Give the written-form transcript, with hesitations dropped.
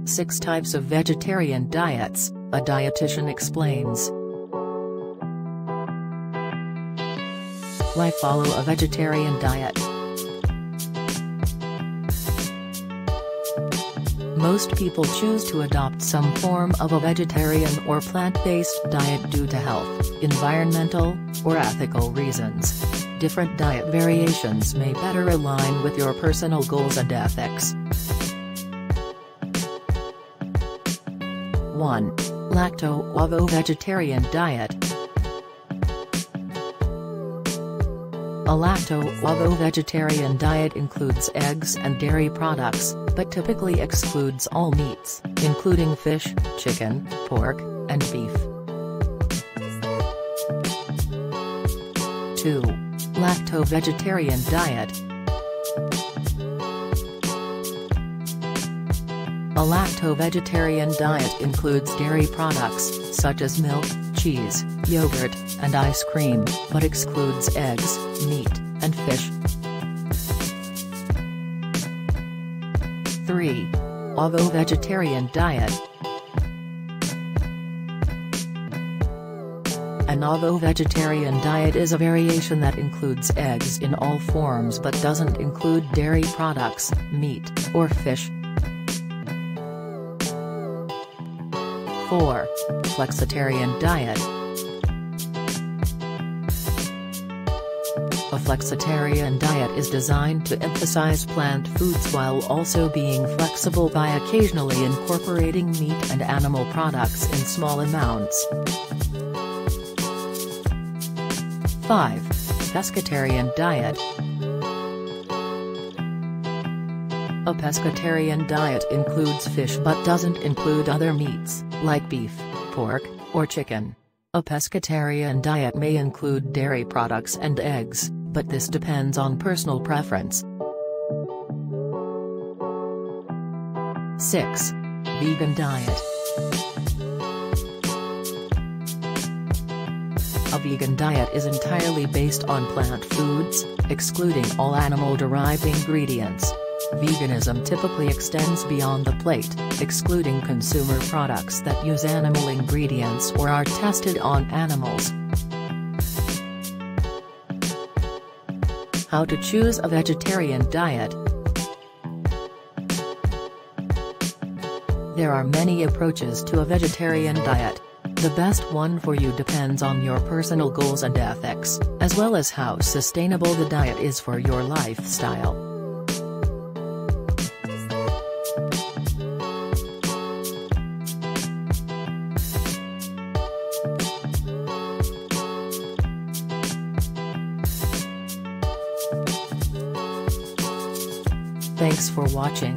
6 types of vegetarian diets, a dietitian explains. Why follow a vegetarian diet? Most people choose to adopt some form of a vegetarian or plant-based diet due to health, environmental, or ethical reasons. Different diet variations may better align with your personal goals and ethics. 1. Lacto-OVO vegetarian diet. A lacto-OVO vegetarian diet includes eggs and dairy products, but typically excludes all meats, including fish, chicken, pork, and beef. 2. Lacto-vegetarian diet. A lacto-vegetarian diet includes dairy products, such as milk, cheese, yogurt, and ice cream, but excludes eggs, meat, and fish. 3. Ovo-vegetarian diet. An ovo-vegetarian diet is a variation that includes eggs in all forms but doesn't include dairy products, meat, or fish. 4. Flexitarian diet. A flexitarian diet is designed to emphasize plant foods while also being flexible by occasionally incorporating meat and animal products in small amounts. 5. Pescatarian diet. A pescatarian diet includes fish but doesn't include other meats, like beef, pork, or chicken. A pescatarian diet may include dairy products and eggs, but this depends on personal preference. 6. Vegan diet. A vegan diet is entirely based on plant foods, excluding all animal-derived ingredients. Veganism typically extends beyond the plate, excluding consumer products that use animal ingredients or are tested on animals. How to choose a vegetarian diet. There are many approaches to a vegetarian diet. The best one for you depends on your personal goals and ethics, as well as how sustainable the diet is for your lifestyle. Thanks for watching.